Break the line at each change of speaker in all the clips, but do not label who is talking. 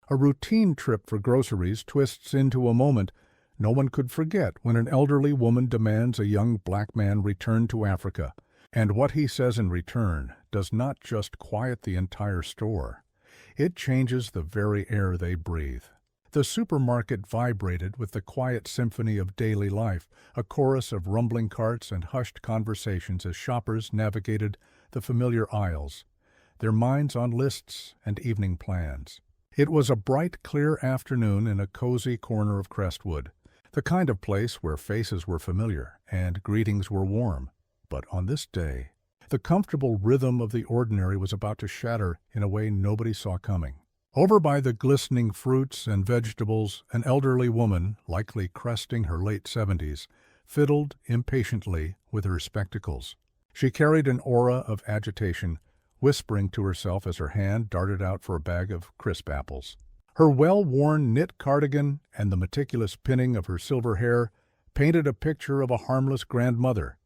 A routine trip for groceries twists into a moment no one could forget when an elderly woman demands a young black man return to Africa. And what he says in return does not just quiet the entire store. It changes the very air they breathe. The supermarket vibrated with the quiet symphony of daily life, a chorus of rumbling carts and hushed conversations as shoppers navigated the familiar aisles, their minds on lists and evening plans. It was a bright, clear afternoon in a cozy corner of Crestwood, the kind of place where faces were familiar and greetings were warm. But on this day, the comfortable rhythm of the ordinary was about to shatter in a way nobody saw coming. Over by the glistening fruits and vegetables, an elderly woman, likely cresting her late 70s, fiddled impatiently with her spectacles. She carried an aura of agitation, whispering to herself as her hand darted out for a bag of crisp apples. Her well-worn knit cardigan and the meticulous pinning of her silver hair painted a picture of a harmless grandmother.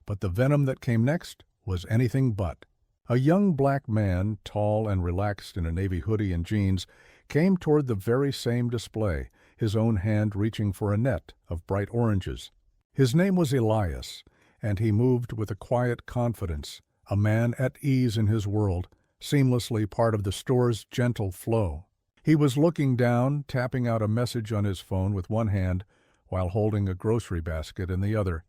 But the venom that came next was anything but. A young black man, tall and relaxed in a navy hoodie and jeans, came toward the very same display, his own hand reaching for a net of bright oranges. His name was Elias, and he moved with a quiet confidence, a man at ease in his world, seamlessly part of the store's gentle flow. He was looking down, tapping out a message on his phone with one hand while holding a grocery basket in the other.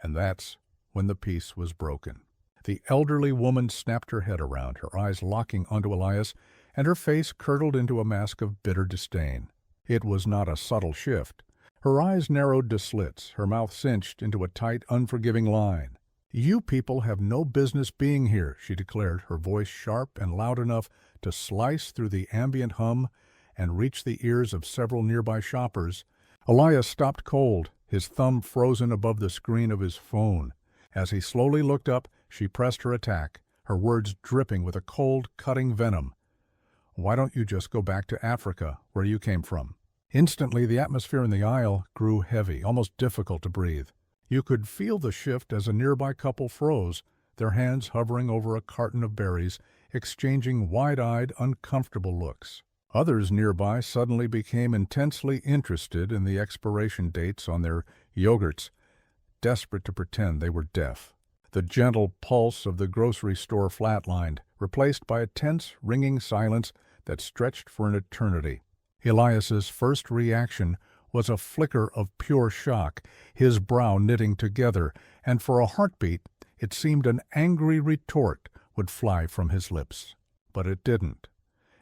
And that's when the peace was broken. The elderly woman snapped her head around, her eyes locking onto Elias, and her face curdled into a mask of bitter disdain. It was not a subtle shift. Her eyes narrowed to slits, her mouth cinched into a tight, unforgiving line. "You people have no business being here," she declared, her voice sharp and loud enough to slice through the ambient hum and reach the ears of several nearby shoppers. Elias stopped cold, his thumb frozen above the screen of his phone. As he slowly looked up, she pressed her attack, her words dripping with a cold, cutting venom. "Why don't you just go back to Africa, where you came from?" Instantly, the atmosphere in the aisle grew heavy, almost difficult to breathe. You could feel the shift as a nearby couple froze, their hands hovering over a carton of berries, exchanging wide-eyed, uncomfortable looks. Others nearby suddenly became intensely interested in the expiration dates on their yogurts, desperate to pretend they were deaf. The gentle pulse of the grocery store flatlined, replaced by a tense, ringing silence that stretched for an eternity. Elias's first reaction was a flicker of pure shock, his brow knitting together, and for a heartbeat it seemed an angry retort would fly from his lips. But it didn't.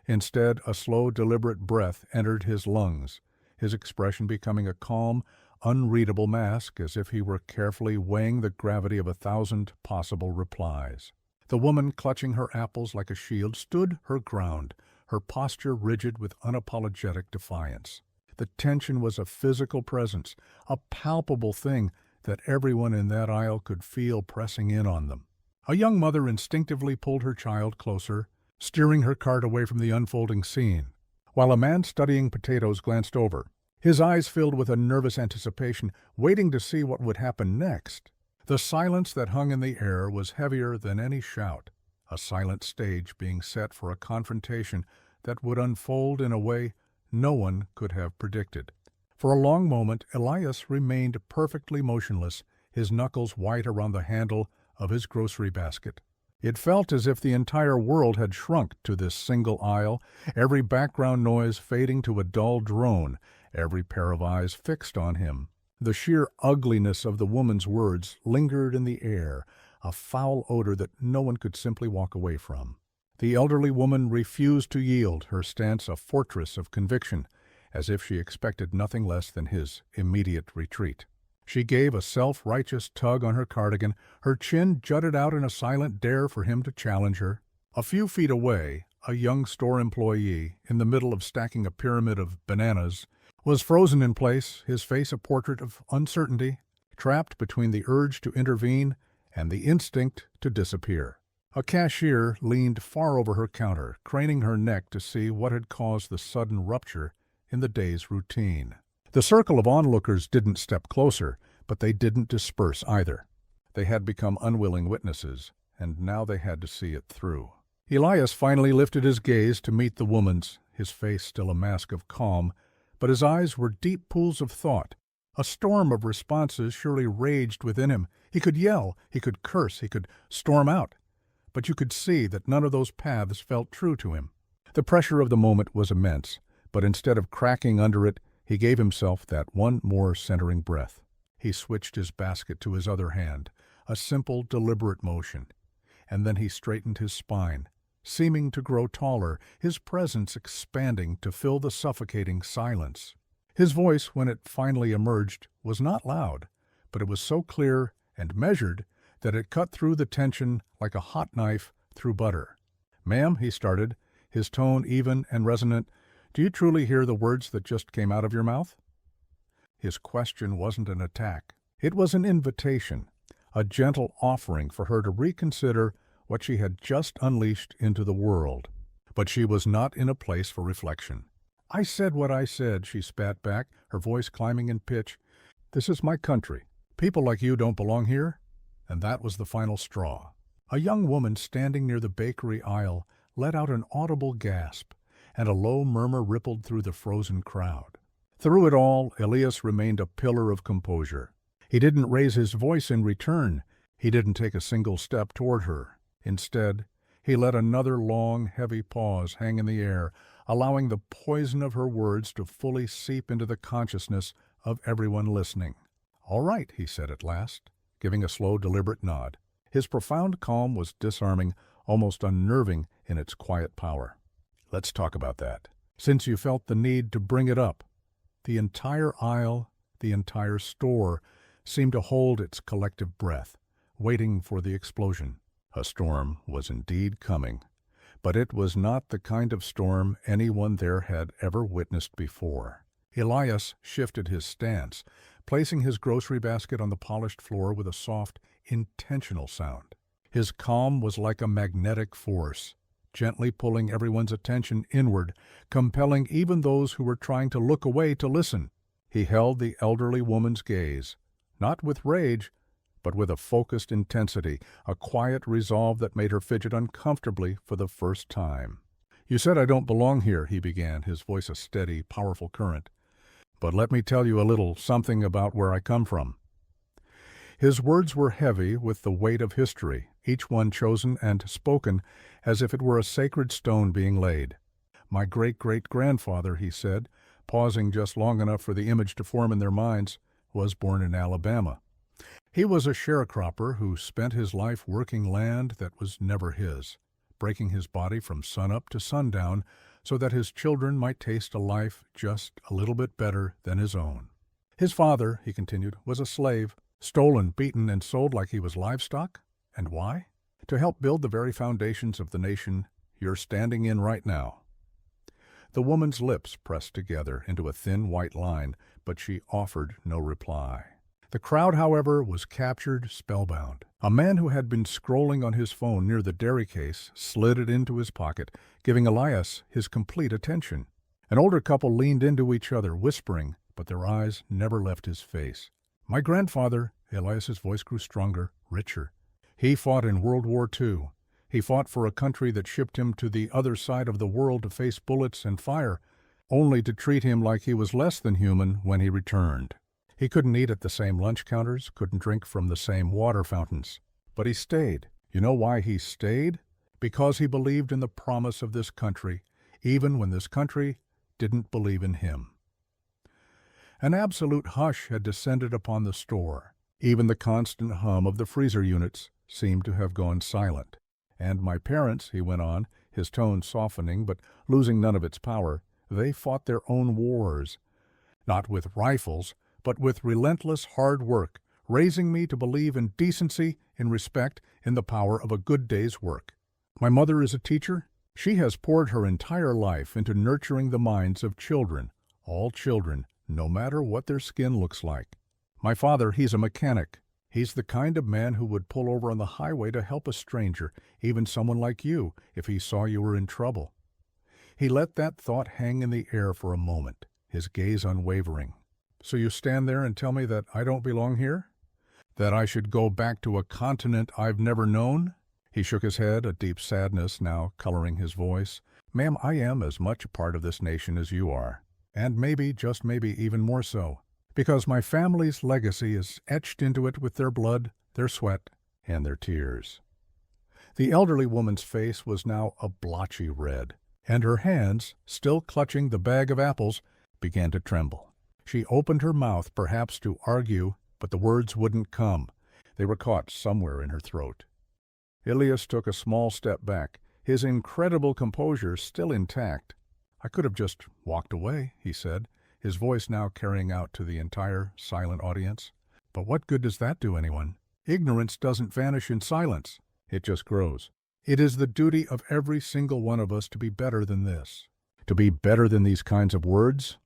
Instead, a slow, deliberate breath entered his lungs, his expression becoming a calm, unreadable mask, as if he were carefully weighing the gravity of 1,000 possible replies. The woman, clutching her apples like a shield, stood her ground, her posture rigid with unapologetic defiance. The tension was a physical presence, a palpable thing that everyone in that aisle could feel pressing in on them. A young mother instinctively pulled her child closer, steering her cart away from the unfolding scene, while a man studying potatoes glanced over, his eyes filled with a nervous anticipation, waiting to see what would happen next. The silence that hung in the air was heavier than any shout, a silent stage being set for a confrontation that would unfold in a way no one could have predicted. For a long moment, Elias remained perfectly motionless, his knuckles white around the handle of his grocery basket. It felt as if the entire world had shrunk to this single aisle, every background noise fading to a dull drone, every pair of eyes fixed on him. The sheer ugliness of the woman's words lingered in the air, a foul odor that no one could simply walk away from. The elderly woman refused to yield, her stance a fortress of conviction, as if she expected nothing less than his immediate retreat. She gave a self-righteous tug on her cardigan, her chin jutted out in a silent dare for him to challenge her. A few feet away, a young store employee, in the middle of stacking a pyramid of bananas, was frozen in place, his face a portrait of uncertainty, trapped between the urge to intervene and the instinct to disappear. A cashier leaned far over her counter, craning her neck to see what had caused the sudden rupture in the day's routine. The circle of onlookers didn't step closer, but they didn't disperse either. They had become unwilling witnesses, and now they had to see it through. Elias finally lifted his gaze to meet the woman's, his face still a mask of calm, but his eyes were deep pools of thought. A storm of responses surely raged within him. He could yell, he could curse, he could storm out, but you could see that none of those paths felt true to him. The pressure of the moment was immense, but instead of cracking under it, he gave himself that one more centering breath. He switched his basket to his other hand, a simple, deliberate motion, and then he straightened his spine, seeming to grow taller, his presence expanding to fill the suffocating silence. His voice, when it finally emerged, was not loud, but it was so clear and measured that it cut through the tension like a hot knife through butter. "Ma'am," he started, his tone even and resonant, "do you truly hear the words that just came out of your mouth?" His question wasn't an attack. It was an invitation, a gentle offering for her to reconsider what she had just unleashed into the world. But she was not in a place for reflection. "I said what I said," she spat back, her voice climbing in pitch. "This is my country. People like you don't belong here." And that was the final straw. A young woman standing near the bakery aisle let out an audible gasp, and a low murmur rippled through the frozen crowd. Through it all, Elias remained a pillar of composure. He didn't raise his voice in return. He didn't take a single step toward her. Instead, he let another long, heavy pause hang in the air, allowing the poison of her words to fully seep into the consciousness of everyone listening. "All right," he said at last, giving a slow, deliberate nod. His profound calm was disarming, almost unnerving in its quiet power. "Let's talk about that. Since you felt the need to bring it up." The entire aisle, the entire store, seemed to hold its collective breath, waiting for the explosion. A storm was indeed coming, but it was not the kind of storm anyone there had ever witnessed before. Elias shifted his stance, placing his grocery basket on the polished floor with a soft, intentional sound. His calm was like a magnetic force, gently pulling everyone's attention inward, compelling even those who were trying to look away to listen. He held the elderly woman's gaze, not with rage, but with a focused intensity, a quiet resolve that made her fidget uncomfortably for the first time. "You said I don't belong here," he began, his voice a steady, powerful current. "But let me tell you a little something about where I come from." His words were heavy with the weight of history, each one chosen and spoken as if it were a sacred stone being laid. "My great-great-grandfather," he said, pausing just long enough for the image to form in their minds, "was born in Alabama. He was a sharecropper who spent his life working land that was never his, breaking his body from sunup to sundown so that his children might taste a life just a little bit better than his own. His father," he continued, "was a slave, stolen, beaten, and sold like he was livestock. And why? To help build the very foundations of the nation you're standing in right now." The woman's lips pressed together into a thin white line, but she offered no reply. The crowd, however, was captured, spellbound. A man who had been scrolling on his phone near the dairy case slid it into his pocket, giving Elias his complete attention. An older couple leaned into each other, whispering, but their eyes never left his face. "My grandfather," Elias's voice grew stronger, richer. "He fought in World War II. He fought for a country that shipped him to the other side of the world to face bullets and fire, only to treat him like he was less than human when he returned. He couldn't eat at the same lunch counters, couldn't drink from the same water fountains. But he stayed. You know why he stayed? Because he believed in the promise of this country, even when this country didn't believe in him." An absolute hush had descended upon the store. Even the constant hum of the freezer units seemed to have gone silent. "And my parents," he went on, his tone softening but losing none of its power, "they fought their own wars. Not with rifles, but with relentless hard work, raising me to believe in decency, in respect, in the power of a good day's work. My mother is a teacher. She has poured her entire life into nurturing the minds of children, all children, no matter what their skin looks like. My father, he's a mechanic. He's the kind of man who would pull over on the highway to help a stranger, even someone like you, if he saw you were in trouble." He let that thought hang in the air for a moment, his gaze unwavering. "So you stand there and tell me that I don't belong here? That I should go back to a continent I've never known?" He shook his head, a deep sadness now coloring his voice. Ma'am, I am as much a part of this nation as you are, and maybe, just maybe, even more so, because my family's legacy is etched into it with their blood, their sweat, and their tears." The elderly woman's face was now a blotchy red, and her hands, still clutching the bag of apples, began to tremble. She opened her mouth, perhaps to argue, but the words wouldn't come. They were caught somewhere in her throat. Elias took a small step back, his incredible composure still intact. "I could have just walked away," he said, his voice now carrying out to the entire silent audience. "But what good does that do anyone? Ignorance doesn't vanish in silence. It just grows. It is the duty of every single one of us to be better than this. To be better than these kinds of words."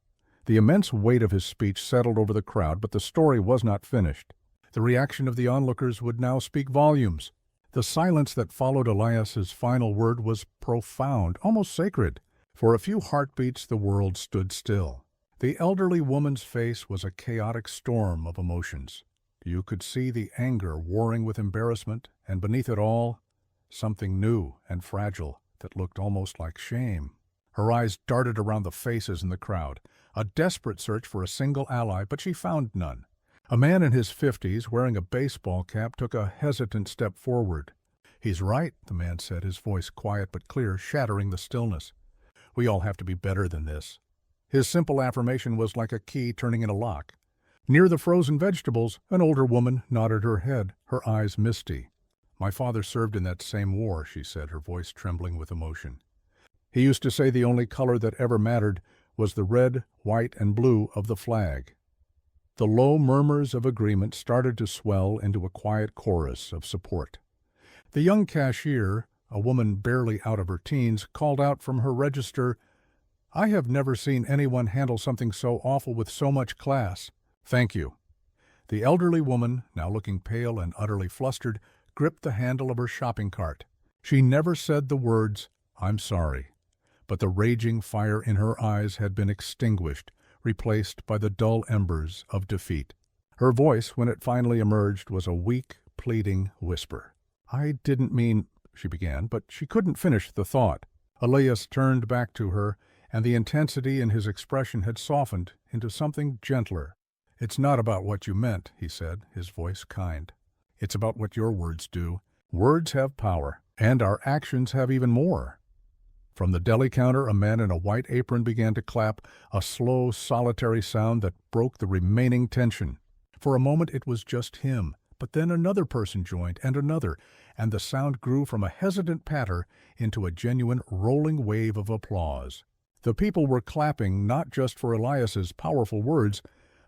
The immense weight of his speech settled over the crowd, but the story was not finished. The reaction of the onlookers would now speak volumes. The silence that followed Elias's final word was profound, almost sacred. For a few heartbeats the world stood still. The elderly woman's face was a chaotic storm of emotions. You could see the anger warring with embarrassment, and beneath it all, something new and fragile that looked almost like shame. Her eyes darted around the faces in the crowd, a desperate search for a single ally, but she found none. A man in his 50s, wearing a baseball cap, took a hesitant step forward. "He's right," the man said, his voice quiet but clear, shattering the stillness. "We all have to be better than this." His simple affirmation was like a key turning in a lock. Near the frozen vegetables, an older woman nodded her head, her eyes misty. "My father served in that same war," she said, her voice trembling with emotion. "He used to say the only color that ever mattered was the red, white, and blue of the flag." The low murmurs of agreement started to swell into a quiet chorus of support. The young cashier, a woman barely out of her teens, called out from her register, "I have never seen anyone handle something so awful with so much class. Thank you." The elderly woman, now looking pale and utterly flustered, gripped the handle of her shopping cart. She never said the words, "I'm sorry," but the raging fire in her eyes had been extinguished, replaced by the dull embers of defeat. Her voice, when it finally emerged, was a weak, pleading whisper. "I didn't mean—" she began, but she couldn't finish the thought. Elias turned back to her, and the intensity in his expression had softened into something gentler. "It's not about what you meant," he said, his voice kind. "It's about what your words do. Words have power, and our actions have even more." From the deli counter, a man in a white apron began to clap, a slow, solitary sound that broke the remaining tension. For a moment it was just him, but then another person joined, and another, and the sound grew from a hesitant patter into a genuine rolling wave of applause. The people were clapping not just for Elias's powerful words,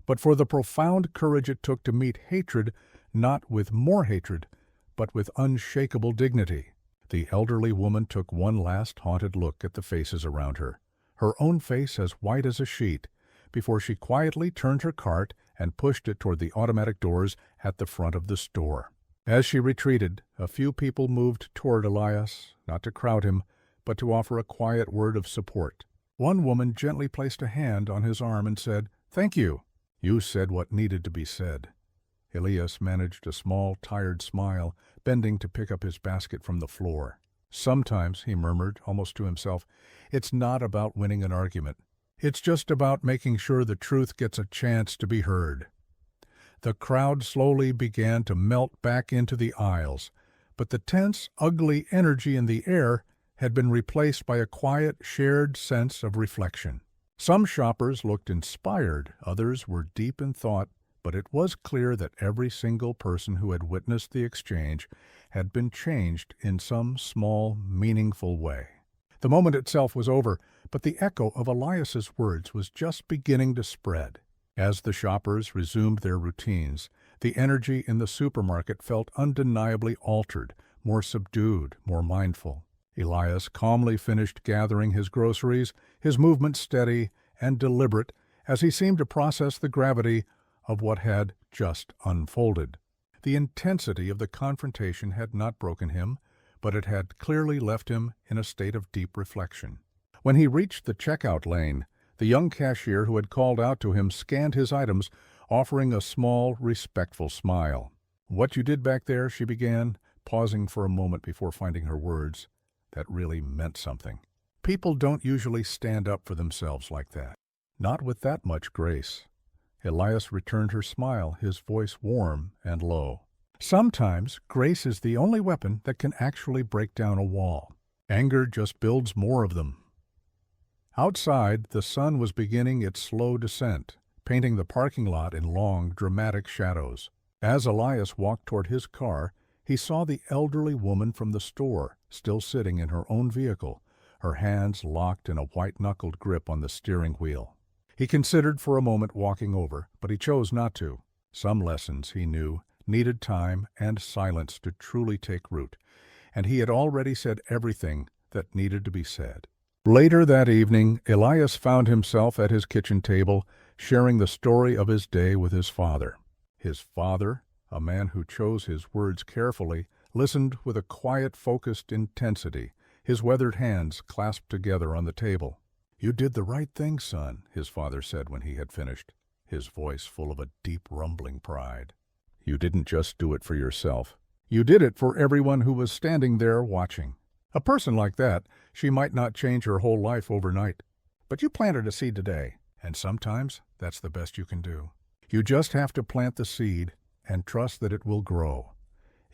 but for the profound courage it took to meet hatred, not with more hatred, but with unshakable dignity. The elderly woman took one last haunted look at the faces around her, her own face as white as a sheet, before she quietly turned her cart and pushed it toward the automatic doors at the front of the store. As she retreated, a few people moved toward Elias, not to crowd him, but to offer a quiet word of support. One woman gently placed a hand on his arm and said, "Thank you. You said what needed to be said." Elias managed a small, tired smile, bending to pick up his basket from the floor. "Sometimes," he murmured, almost to himself, "it's not about winning an argument. It's just about making sure the truth gets a chance to be heard." The crowd slowly began to melt back into the aisles, but the tense, ugly energy in the air had been replaced by a quiet, shared sense of reflection. Some shoppers looked inspired, others were deep in thought, but it was clear that every single person who had witnessed the exchange had been changed in some small, meaningful way. The moment itself was over, but the echo of Elias's words was just beginning to spread. As the shoppers resumed their routines, the energy in the supermarket felt undeniably altered, more subdued, more mindful. Elias calmly finished gathering his groceries, his movement steady and deliberate as he seemed to process the gravity of what had just unfolded. The intensity of the confrontation had not broken him, but it had clearly left him in a state of deep reflection. When he reached the checkout lane, the young cashier who had called out to him scanned his items, offering a small, respectful smile. "What you did back there," she began, pausing for a moment before finding her words, "that really meant something." People don't usually stand up for themselves like that. Not with that much grace. Elias returned her smile, his voice warm and low. Sometimes grace is the only weapon that can actually break down a wall. Anger just builds more of them. Outside, the sun was beginning its slow descent, painting the parking lot in long, dramatic shadows. As Elias walked toward his car, he saw the elderly woman from the store, still sitting in her own vehicle, her hands locked in a white-knuckled grip on the steering wheel. He considered for a moment walking over, but he chose not to. Some lessons, he knew, needed time and silence to truly take root, and he had already said everything that needed to be said. Later that evening, Elias found himself at his kitchen table, sharing the story of his day with his father. His father, a man who chose his words carefully, listened with a quiet, focused intensity, his weathered hands clasped together on the table. "You did the right thing, son," his father said when he had finished, his voice full of a deep rumbling pride. "You didn't just do it for yourself. You did it for everyone who was standing there watching. A person like that, she might not change her whole life overnight. But you planted a seed today, and sometimes that's the best you can do. You just have to plant the seed and trust that it will grow."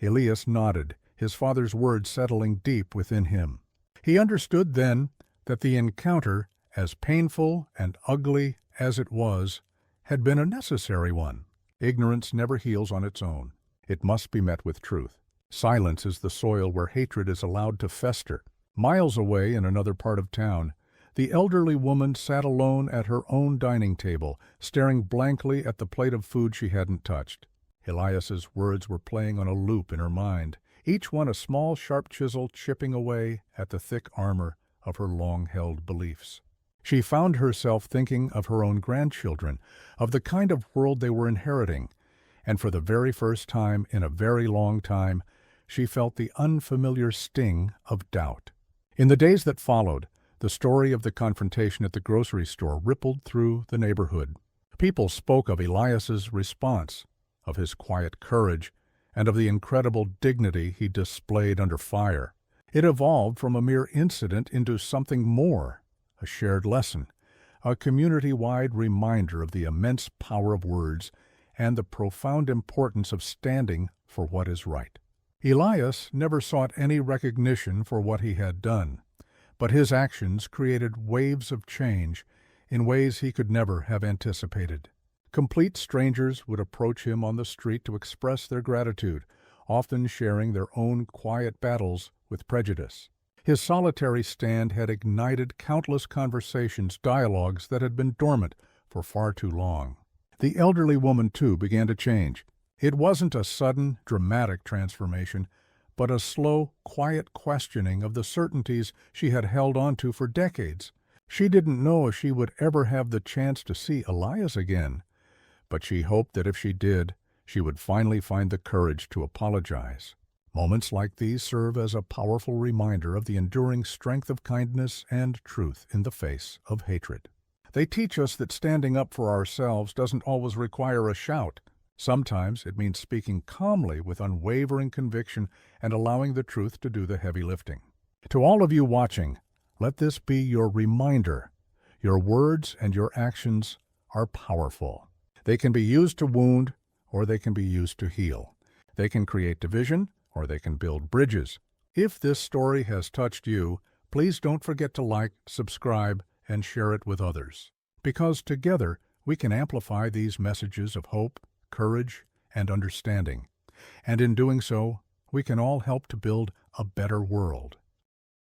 Elias nodded, his father's words settling deep within him. He understood then that the encounter, as painful and ugly as it was, had been a necessary one. Ignorance never heals on its own. It must be met with truth. Silence is the soil where hatred is allowed to fester. Miles away in another part of town, the elderly woman sat alone at her own dining table, staring blankly at the plate of food she hadn't touched. Elias's words were playing on a loop in her mind, each one a small sharp chisel chipping away at the thick armor of her long-held beliefs. She found herself thinking of her own grandchildren, of the kind of world they were inheriting, and for the very first time in a very long time, she felt the unfamiliar sting of doubt. In the days that followed, the story of the confrontation at the grocery store rippled through the neighborhood. People spoke of Elias's response, of his quiet courage, and of the incredible dignity he displayed under fire. It evolved from a mere incident into something more, a shared lesson, a community-wide reminder of the immense power of words and the profound importance of standing for what is right. Elias never sought any recognition for what he had done, but his actions created waves of change in ways he could never have anticipated. Complete strangers would approach him on the street to express their gratitude, often sharing their own quiet battles with prejudice. His solitary stand had ignited countless conversations, dialogues that had been dormant for far too long. The elderly woman, too, began to change. It wasn't a sudden, dramatic transformation, but a slow, quiet questioning of the certainties she had held on to for decades. She didn't know if she would ever have the chance to see Elias again, but she hoped that if she did, she would finally find the courage to apologize. Moments like these serve as a powerful reminder of the enduring strength of kindness and truth in the face of hatred. They teach us that standing up for ourselves doesn't always require a shout. Sometimes it means speaking calmly with unwavering conviction and allowing the truth to do the heavy lifting. To all of you watching, let this be your reminder. Your words and your actions are powerful. They can be used to wound, or they can be used to heal. They can create division, or they can build bridges. If this story has touched you, please don't forget to like, subscribe, and share it with others. Because together we can amplify these messages of hope, courage, and understanding. And in doing so, we can all help to build a better world.